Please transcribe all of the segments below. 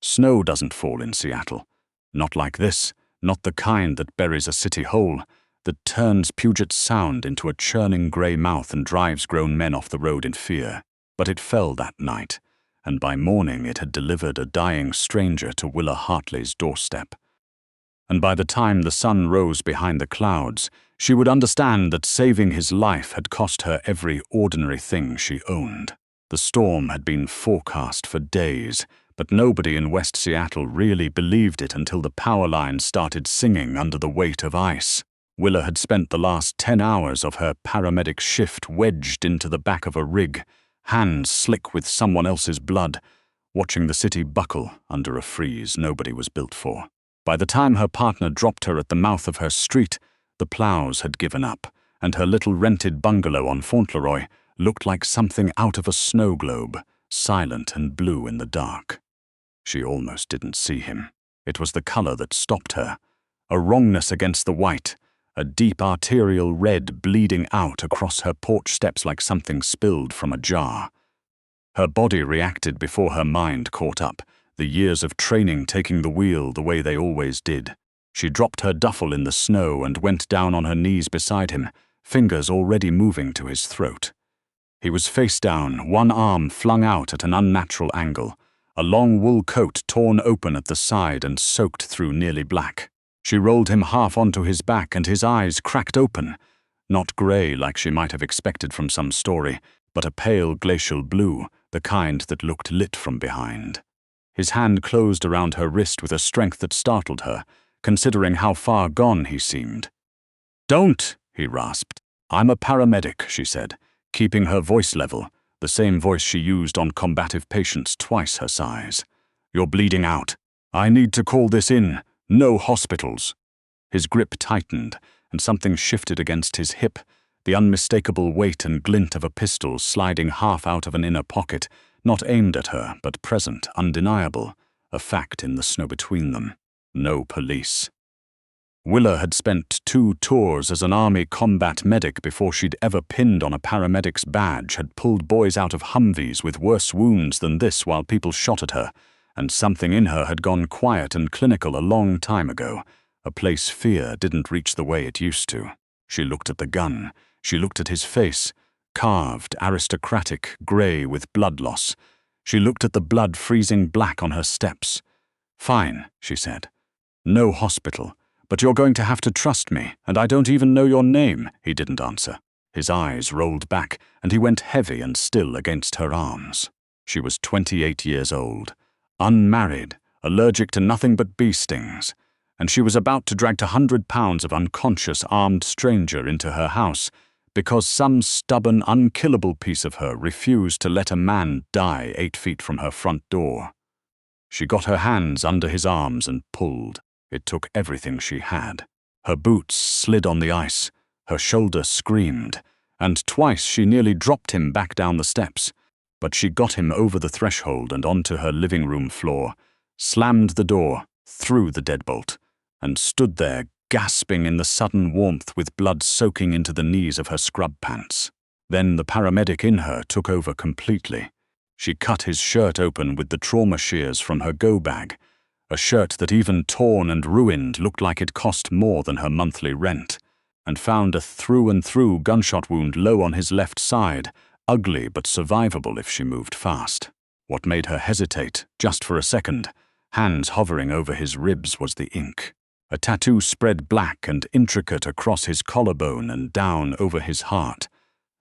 Snow doesn't fall in Seattle. Not like this, not the kind that buries a city whole, that turns Puget Sound into a churning grey mouth and drives grown men off the road in fear. But it fell that night, and by morning it had delivered a dying stranger to Willa Hartley's doorstep. And by the time the sun rose behind the clouds, she would understand that saving his life had cost her every ordinary thing she owned. The storm had been forecast for days, but nobody in West Seattle really believed it until the power lines started singing under the weight of ice. Willa had spent the last 10 hours of her paramedic shift wedged into the back of a rig, hands slick with someone else's blood, watching the city buckle under a freeze nobody was built for. By the time her partner dropped her at the mouth of her street, the plows had given up, and her little rented bungalow on Fauntleroy looked like something out of a snow globe, silent and blue in the dark. She almost didn't see him. It was the color that stopped her, a wrongness against the white, a deep arterial red bleeding out across her porch steps like something spilled from a jar. Her body reacted before her mind caught up, the years of training taking the wheel the way they always did. She dropped her duffel in the snow and went down on her knees beside him, fingers already moving to his throat. He was face down, one arm flung out at an unnatural angle, a long wool coat torn open at the side and soaked through nearly black. She rolled him half onto his back and his eyes cracked open, not grey like she might have expected from some story, but a pale glacial blue, the kind that looked lit from behind. His hand closed around her wrist with a strength that startled her, considering how far gone he seemed. "Don't," he rasped. "I'm a paramedic," she said, keeping her voice level, the same voice she used on combative patients twice her size. "You're bleeding out. I need to call this in. No hospitals." His grip tightened, and something shifted against his hip, the unmistakable weight and glint of a pistol sliding half out of an inner pocket, not aimed at her, but present, undeniable, a fact in the snow between them. No police. Willa had spent 2 tours as an army combat medic before she'd ever pinned on a paramedic's badge, had pulled boys out of Humvees with worse wounds than this while people shot at her, and something in her had gone quiet and clinical a long time ago, a place fear didn't reach the way it used to. She looked at the gun. She looked at his face, carved, aristocratic, grey with blood loss. She looked at the blood freezing black on her steps. "Fine," she said. "No hospital. But you're going to have to trust me, and I don't even know your name," he didn't answer. His eyes rolled back, and he went heavy and still against her arms. She was 28 years old, unmarried, allergic to nothing but bee stings, and she was about to drag 100 pounds of unconscious armed stranger into her house because some stubborn, unkillable piece of her refused to let a man die 8 feet from her front door. She got her hands under his arms and pulled. It took everything she had. Her boots slid on the ice, her shoulder screamed, and twice she nearly dropped him back down the steps. But she got him over the threshold and onto her living room floor, slammed the door, threw the deadbolt, and stood there gasping in the sudden warmth with blood soaking into the knees of her scrub pants. Then the paramedic in her took over completely. She cut his shirt open with the trauma shears from her go bag, a shirt that even torn and ruined looked like it cost more than her monthly rent, and found a through-and-through gunshot wound low on his left side, ugly but survivable if she moved fast. What made her hesitate, just for a second, hands hovering over his ribs, was the ink. A tattoo spread black and intricate across his collarbone and down over his heart.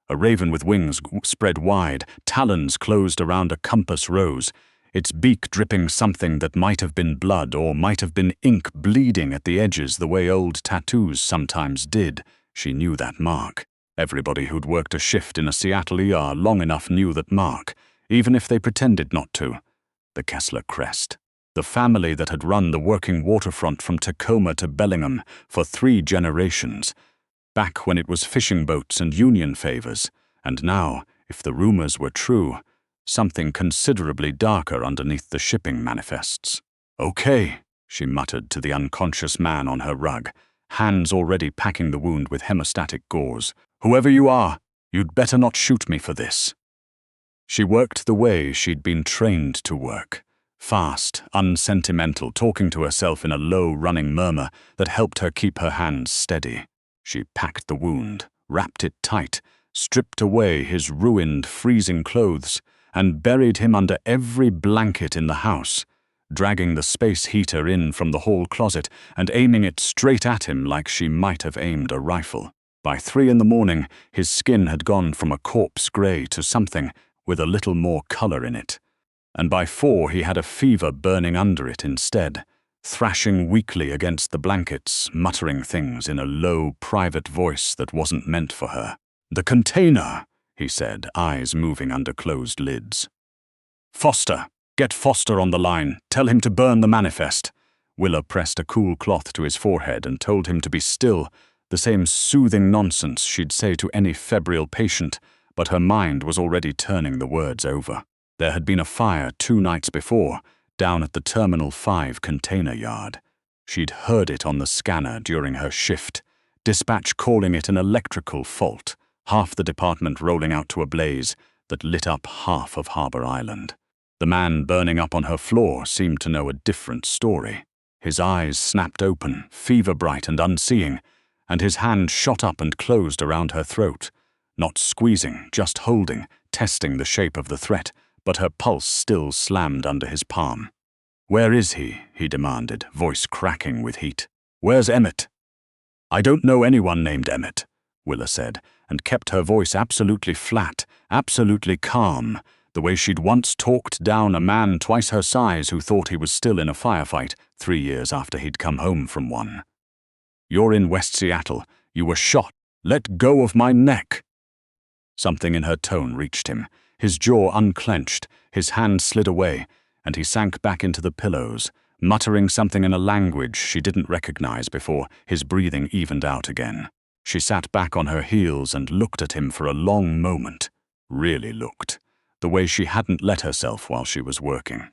A raven with wings spread wide, talons closed around a compass rose, its beak dripping something that might have been blood or might have been ink bleeding at the edges the way old tattoos sometimes did. She knew that mark. Everybody who'd worked a shift in a Seattle ER long enough knew that mark, even if they pretended not to. The Kessler crest. The family that had run the working waterfront from Tacoma to Bellingham for 3 generations, back when it was fishing boats and union favors, and now, if the rumors were true, something considerably darker underneath the shipping manifests. "Okay," she muttered to the unconscious man on her rug, hands already packing the wound with hemostatic gauze. "Whoever you are, you'd better not shoot me for this." She worked the way she'd been trained to work, Fast, unsentimental, talking to herself in a low, running murmur that helped her keep her hands steady. She packed the wound, wrapped it tight, stripped away his ruined, freezing clothes, and buried him under every blanket in the house, dragging the space heater in from the hall closet and aiming it straight at him like she might have aimed a rifle. By 3 in the morning, his skin had gone from a corpse grey to something with a little more colour in it, and by 4 he had a fever burning under it instead, thrashing weakly against the blankets, muttering things in a low, private voice that wasn't meant for her. "The container," he said, eyes moving under closed lids. "Foster! Get Foster on the line. Tell him to burn the manifest." Willa pressed a cool cloth to his forehead and told him to be still, the same soothing nonsense she'd say to any febrile patient, but her mind was already turning the words over. There had been a fire 2 nights before, down at the Terminal 5 container yard. She'd heard it on the scanner during her shift, dispatch calling it an electrical fault, half the department rolling out to a blaze that lit up half of Harbour Island. The man burning up on her floor seemed to know a different story. His eyes snapped open, fever-bright and unseeing, and his hand shot up and closed around her throat, not squeezing, just holding, testing the shape of the threat, but her pulse still slammed under his palm. "Where is he?" he demanded, voice cracking with heat. "Where's Emmett?" "I don't know anyone named Emmett," Willa said, and kept her voice absolutely flat, absolutely calm, the way she'd once talked down a man twice her size who thought he was still in a firefight 3 years after he'd come home from one. "You're in West Seattle. You were shot. Let go of my neck." Something in her tone reached him. His jaw unclenched, his hand slid away, and he sank back into the pillows, muttering something in a language she didn't recognize before his breathing evened out again. She sat back on her heels and looked at him for a long moment. Really looked. The way she hadn't let herself while she was working.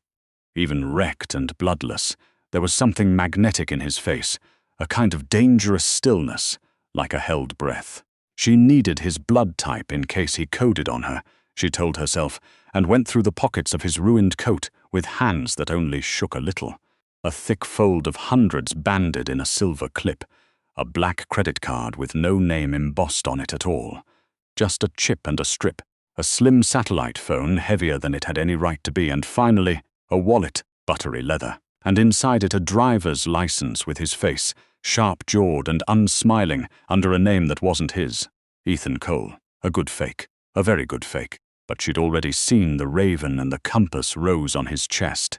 Even wrecked and bloodless, there was something magnetic in his face, a kind of dangerous stillness, like a held breath. She needed his blood type in case he coded on her, she told herself, and went through the pockets of his ruined coat with hands that only shook a little. A thick fold of hundreds banded in a silver clip, a black credit card with no name embossed on it at all. Just a chip and a strip, a slim satellite phone heavier than it had any right to be, and finally, a wallet, buttery leather, and inside it a driver's license with his face, sharp-jawed and unsmiling, under a name that wasn't his. Ethan Cole. A good fake. A very good fake. But she'd already seen the raven and the compass rose on his chest,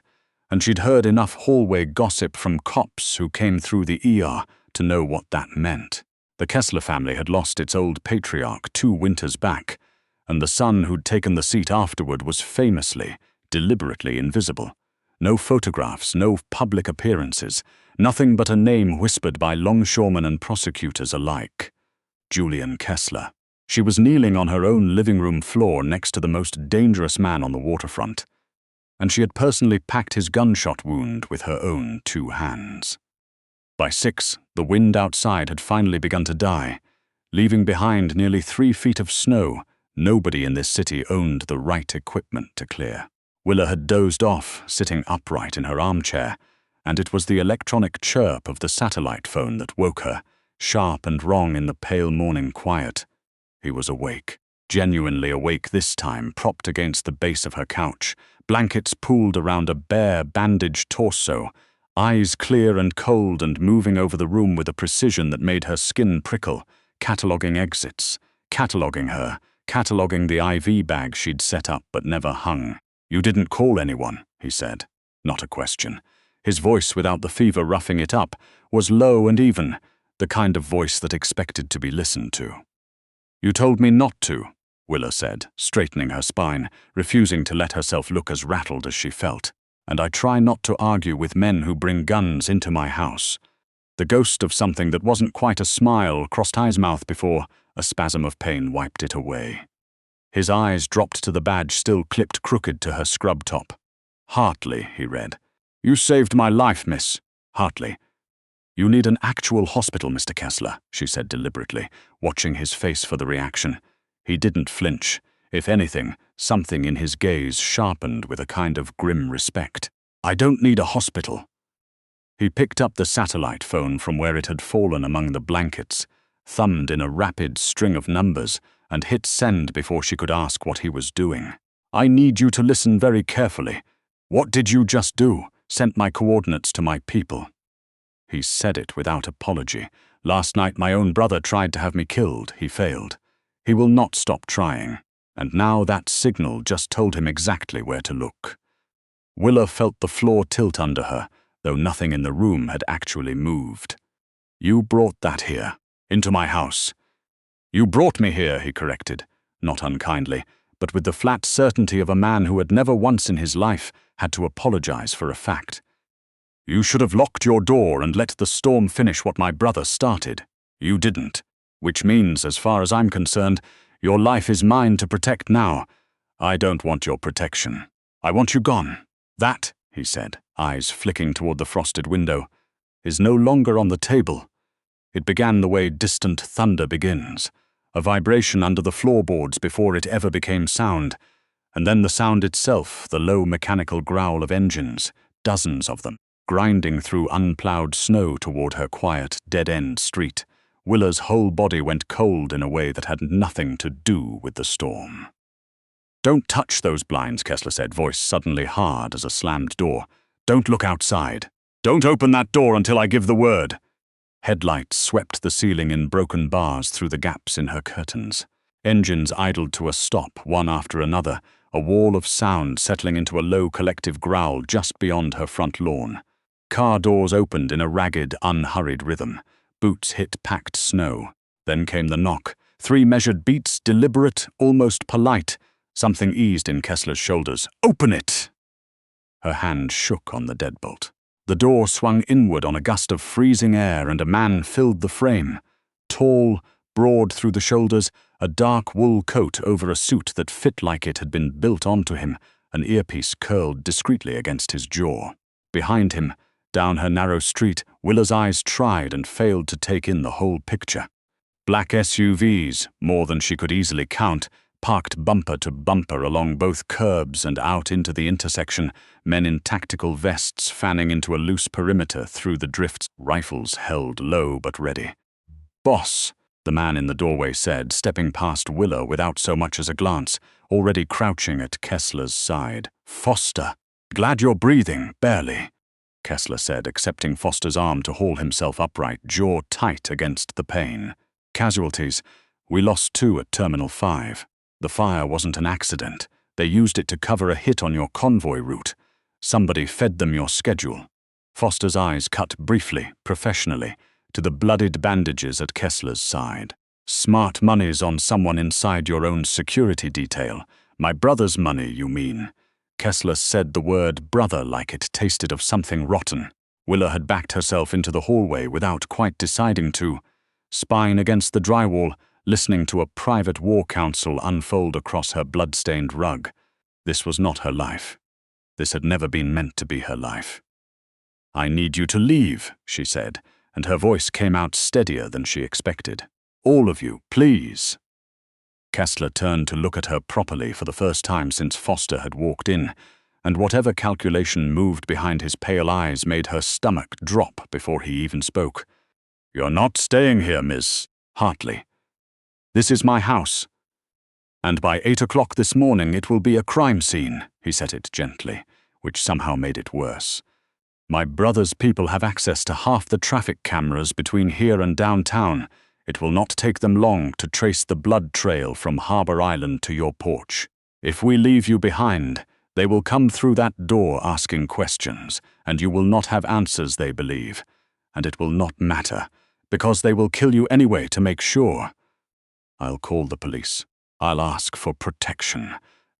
and she'd heard enough hallway gossip from cops who came through the ER to know what that meant. The Kessler family had lost its old patriarch 2 winters back, and the son who'd taken the seat afterward was famously, deliberately invisible. No photographs, no public appearances, nothing but a name whispered by longshoremen and prosecutors alike. Julian Kessler. She was kneeling on her own living room floor next to the most dangerous man on the waterfront, and she had personally packed his gunshot wound with her own 2 hands. By 6, the wind outside had finally begun to die, leaving behind nearly 3 feet of snow. Nobody in this city owned the right equipment to clear. Willa had dozed off, sitting upright in her armchair, and it was the electronic chirp of the satellite phone that woke her, sharp and wrong in the pale morning quiet. He was awake, genuinely awake this time, propped against the base of her couch, blankets pooled around a bare, bandaged torso, eyes clear and cold and moving over the room with a precision that made her skin prickle, cataloguing exits, cataloguing her, cataloguing the IV bag she'd set up but never hung. "You didn't call anyone," he said. Not a question. His voice, without the fever roughing it up, was low and even, the kind of voice that expected to be listened to. "You told me not to," Willa said, straightening her spine, refusing to let herself look as rattled as she felt. "And I try not to argue with men who bring guns into my house." The ghost of something that wasn't quite a smile crossed his mouth before a spasm of pain wiped it away. His eyes dropped to the badge still clipped crooked to her scrub top. "Hartley," he read. "You saved my life, miss. Hartley." "You need an actual hospital, Mr. Kessler," she said deliberately, watching his face for the reaction. He didn't flinch. If anything, something in his gaze sharpened with a kind of grim respect. I don't need a hospital. He picked up the satellite phone from where it had fallen among the blankets, thumbed in a rapid string of numbers, and hit send before she could ask what he was doing. I need you to listen very carefully. What did you just do? Sent my coordinates to my people. He said it without apology. Last night my own brother tried to have me killed. He failed. He will not stop trying. And now that signal just told him exactly where to look. Willa felt the floor tilt under her, though nothing in the room had actually moved. You brought that here, into my house. You brought me here, he corrected, not unkindly, but with the flat certainty of a man who had never once in his life had to apologize for a fact. You should have locked your door and let the storm finish what my brother started. You didn't, which means, as far as I'm concerned, your life is mine to protect now. I don't want your protection. I want you gone. That, he said, eyes flicking toward the frosted window, is no longer on the table. It began the way distant thunder begins, a vibration under the floorboards before it ever became sound, and then the sound itself, the low mechanical growl of engines, dozens of them, grinding through unplowed snow toward her quiet, dead-end street. Willa's whole body went cold in a way that had nothing to do with the storm. Don't touch those blinds, Kessler said, voice suddenly hard as a slammed door. Don't look outside. Don't open that door until I give the word. Headlights swept the ceiling in broken bars through the gaps in her curtains. Engines idled to a stop, one after another, a wall of sound settling into a low collective growl just beyond her front lawn. Car doors opened in a ragged, unhurried rhythm. Boots hit packed snow. Then came the knock. 3 measured beats, deliberate, almost polite. Something eased in Kessler's shoulders. Open it! Her hand shook on the deadbolt. The door swung inward on a gust of freezing air, and a man filled the frame. Tall, broad through the shoulders, a dark wool coat over a suit that fit like it had been built onto him, an earpiece curled discreetly against his jaw. Behind him, down her narrow street, Willa's eyes tried and failed to take in the whole picture. Black SUVs, more than she could easily count, parked bumper to bumper along both curbs and out into the intersection, men in tactical vests fanning into a loose perimeter through the drifts, rifles held low but ready. Boss, the man in the doorway said, stepping past Willa without so much as a glance, already crouching at Kessler's side. Foster, glad you're breathing, barely, Kessler said, accepting Foster's arm to haul himself upright, jaw tight against the pain. Casualties. We lost 2 at Terminal 5. The fire wasn't an accident. They used it to cover a hit on your convoy route. Somebody fed them your schedule. Foster's eyes cut briefly, professionally, to the bloodied bandages at Kessler's side. Smart money's on someone inside your own security detail. My brother's money, you mean? Kessler said the word brother like it tasted of something rotten. Willa had backed herself into the hallway without quite deciding to. Spine against the drywall, listening to a private war council unfold across her blood-stained rug. This was not her life. This had never been meant to be her life. I need you to leave, she said, and her voice came out steadier than she expected. All of you, please. Kessler turned to look at her properly for the first time since Foster had walked in, and whatever calculation moved behind his pale eyes made her stomach drop before he even spoke. You're not staying here, Miss Hartley. This is my house. And by 8 o'clock this morning it will be a crime scene, he said it gently, which somehow made it worse. My brother's people have access to half the traffic cameras between here and downtown. It will not take them long to trace the blood trail from Harbor Island to your porch. If we leave you behind, they will come through that door asking questions, and you will not have answers they believe. And it will not matter, because they will kill you anyway to make sure. I'll call the police. I'll ask for protection.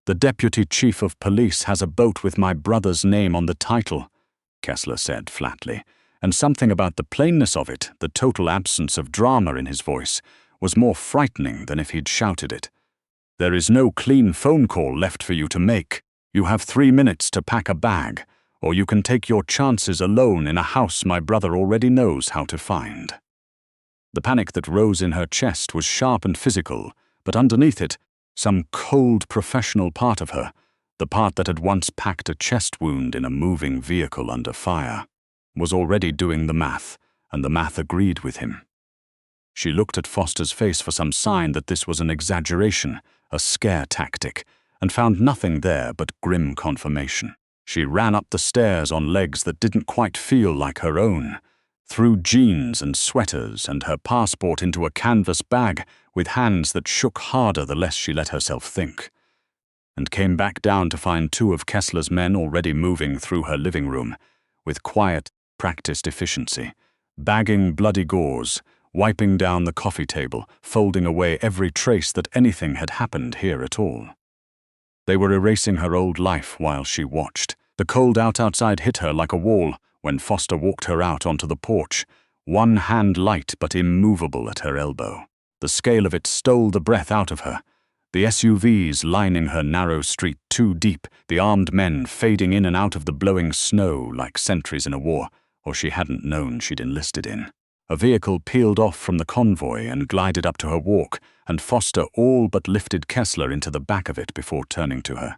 The deputy chief of police has a boat with my brother's name on the title, Kessler said flatly, and something about the plainness of it, the total absence of drama in his voice, was more frightening than if he'd shouted it. There is no clean phone call left for you to make. You have 3 minutes to pack a bag, or you can take your chances alone in a house my brother already knows how to find. The panic that rose in her chest was sharp and physical, but underneath it, some cold professional part of her, The part that had once packed a chest wound in a moving vehicle under fire was already doing the math, and the math agreed with him. She looked at Foster's face for some sign that this was an exaggeration, a scare tactic, and found nothing there but grim confirmation. She ran up the stairs on legs that didn't quite feel like her own, threw jeans and sweaters and her passport into a canvas bag with hands that shook harder the less she let herself think, and came back down to find two of Kessler's men already moving through her living room, with quiet, practiced efficiency, bagging bloody gauze, wiping down the coffee table, folding away every trace that anything had happened here at all. They were erasing her old life while she watched. The cold outside hit her like a wall when Foster walked her out onto the porch, one hand light but immovable at her elbow. The scale of it stole the breath out of her. The SUVs lining her narrow street too deep, the armed men fading in and out of the blowing snow like sentries in a war, or she hadn't known she'd enlisted in. A vehicle peeled off from the convoy and glided up to her walk, and Foster all but lifted Kessler into the back of it before turning to her.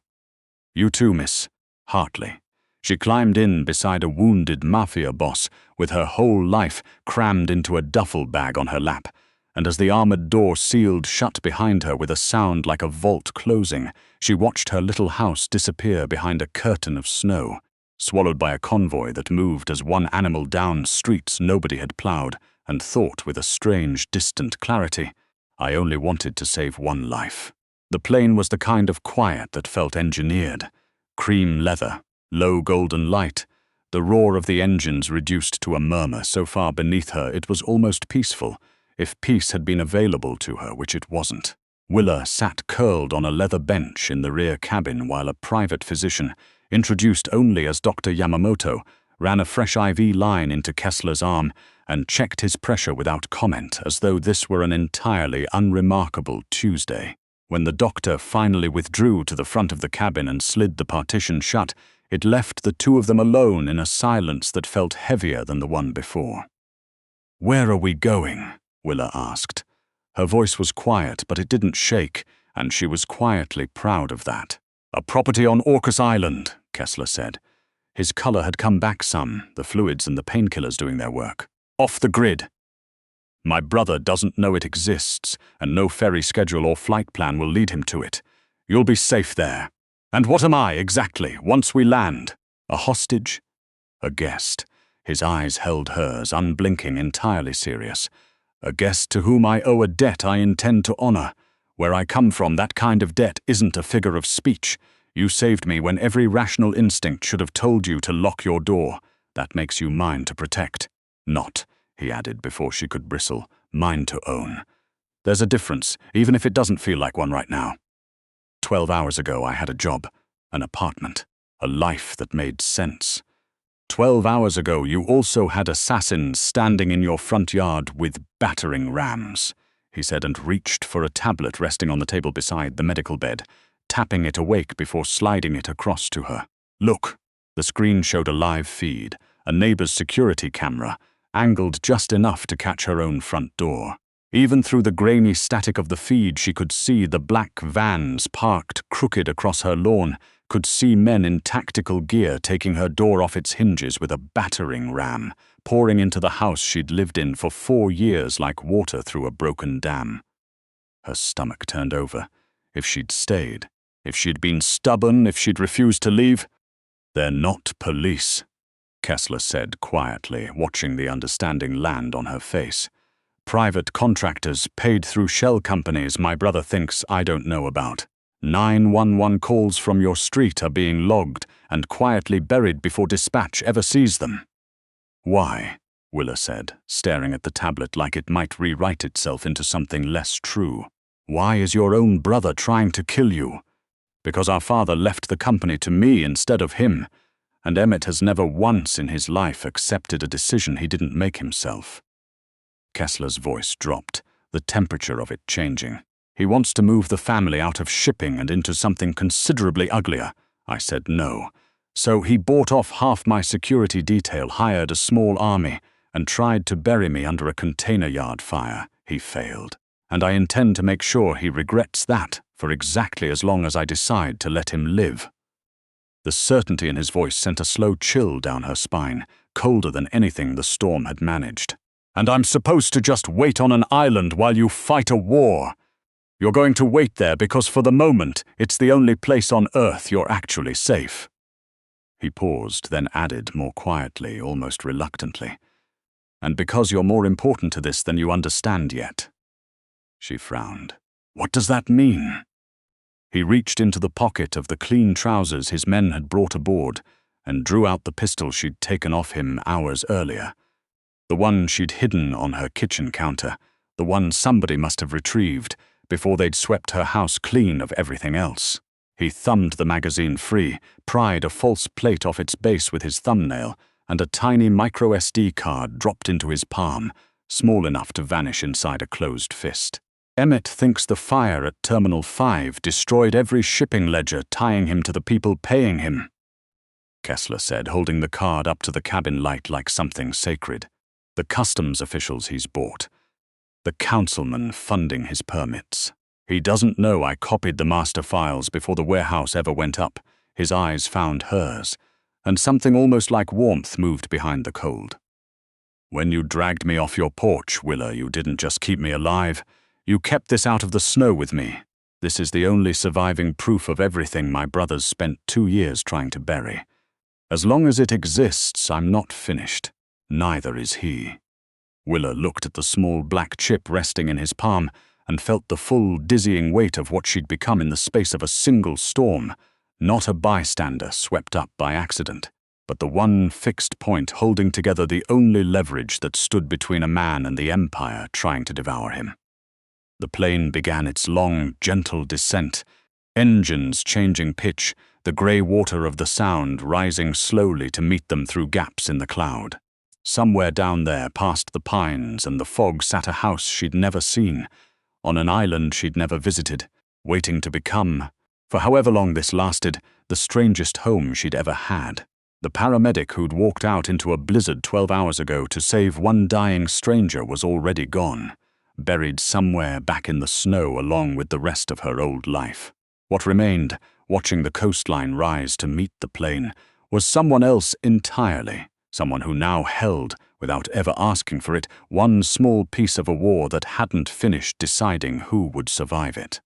"You too, miss." Hartley. She climbed in beside a wounded Mafia boss with her whole life crammed into a duffel bag on her lap, and as the armored door sealed shut behind her with a sound like a vault closing, she watched her little house disappear behind a curtain of snow, swallowed by a convoy that moved as one animal down streets nobody had plowed, and thought with a strange, distant clarity, "I only wanted to save one life." The plane was the kind of quiet that felt engineered. Cream leather, low golden light, the roar of the engines reduced to a murmur so far beneath her it was almost peaceful, if peace had been available to her, which it wasn't. Willa sat curled on a leather bench in the rear cabin while a private physician, introduced only as Dr. Yamamoto, ran a fresh IV line into Kessler's arm and checked his pressure without comment, as though this were an entirely unremarkable Tuesday. When the doctor finally withdrew to the front of the cabin and slid the partition shut, it left the two of them alone in a silence that felt heavier than the one before. "Where are we going?" Willa asked. Her voice was quiet, but it didn't shake, and she was quietly proud of that. "A property on Orcas Island," Kessler said. His color had come back some, the fluids and the painkillers doing their work. "Off the grid. My brother doesn't know it exists, and no ferry schedule or flight plan will lead him to it. You'll be safe there. And what am I, exactly, once we land? A hostage? A guest." His eyes held hers, unblinking, entirely serious. "A guest to whom I owe a debt I intend to honor. Where I come from, that kind of debt isn't a figure of speech. You saved me when every rational instinct should have told you to lock your door. That makes you mine to protect. Not," he added before she could bristle, "mine to own. There's a difference, even if it doesn't feel like one right now. 12 hours ago I had a job, an apartment, a life that made sense. 12 hours ago you also had assassins standing in your front yard with battering rams," he said, and reached for a tablet resting on the table beside the medical bed, tapping it awake before sliding it across to her. "Look." The screen showed a live feed, a neighbor's security camera, angled just enough to catch her own front door. Even through the grainy static of the feed, she could see the black vans parked crooked across her lawn, could see men in tactical gear taking her door off its hinges with a battering ram, pouring into the house she'd lived in for 4 years like water through a broken dam. Her stomach turned over. If she'd stayed, if she'd been stubborn, if she'd refused to leave. "They're not police," Kessler said quietly, watching the understanding land on her face. "Private contractors paid through shell companies my brother thinks I don't know about. 911 calls from your street are being logged and quietly buried before dispatch ever sees them." "Why?" Willa said, staring at the tablet like it might rewrite itself into something less true. "Why is your own brother trying to kill you?" "Because our father left the company to me instead of him, and Emmett has never once in his life accepted a decision he didn't make himself." Kessler's voice dropped, the temperature of it changing. "He wants to move the family out of shipping and into something considerably uglier." I said no. "So he bought off half my security detail, hired a small army, and tried to bury me under a container yard fire. He failed. And I intend to make sure he regrets that for exactly as long as I decide to let him live." The certainty in his voice sent a slow chill down her spine, colder than anything the storm had managed. "And I'm supposed to just wait on an island while you fight a war. You're going to wait there because for the moment, it's the only place on Earth you're actually safe." He paused, then added more quietly, almost reluctantly, "And because you're more important to this than you understand yet." She frowned. "What does that mean?" He reached into the pocket of the clean trousers his men had brought aboard and drew out the pistol she'd taken off him hours earlier. The one she'd hidden on her kitchen counter, the one somebody must have retrieved before they'd swept her house clean of everything else. He thumbed the magazine free, pried a false plate off its base with his thumbnail, and a tiny micro SD card dropped into his palm, small enough to vanish inside a closed fist. "Emmett thinks the fire at Terminal 5 destroyed every shipping ledger tying him to the people paying him," Kessler said, holding the card up to the cabin light like something sacred. "The customs officials he's bought. The councilman funding his permits. He doesn't know I copied the master files before the warehouse ever went up." His eyes found hers, and something almost like warmth moved behind the cold. "When you dragged me off your porch, Willa, you didn't just keep me alive. You kept this out of the snow with me. This is the only surviving proof of everything my brothers spent 2 years trying to bury. As long as it exists, I'm not finished. Neither is he." Willa looked at the small black chip resting in his palm and felt the full, dizzying weight of what she'd become in the space of a single storm, not a bystander swept up by accident, but the one fixed point holding together the only leverage that stood between a man and the Empire trying to devour him. The plane began its long, gentle descent, engines changing pitch, the grey water of the Sound rising slowly to meet them through gaps in the cloud. Somewhere down there, past the pines and the fog, sat a house she'd never seen, on an island she'd never visited, waiting to become, for however long this lasted, the strangest home she'd ever had. The paramedic who'd walked out into a blizzard 12 hours ago to save one dying stranger was already gone, buried somewhere back in the snow along with the rest of her old life. What remained, watching the coastline rise to meet the plane, was someone else entirely, someone who now held, without ever asking for it, one small piece of a war that hadn't finished deciding who would survive it.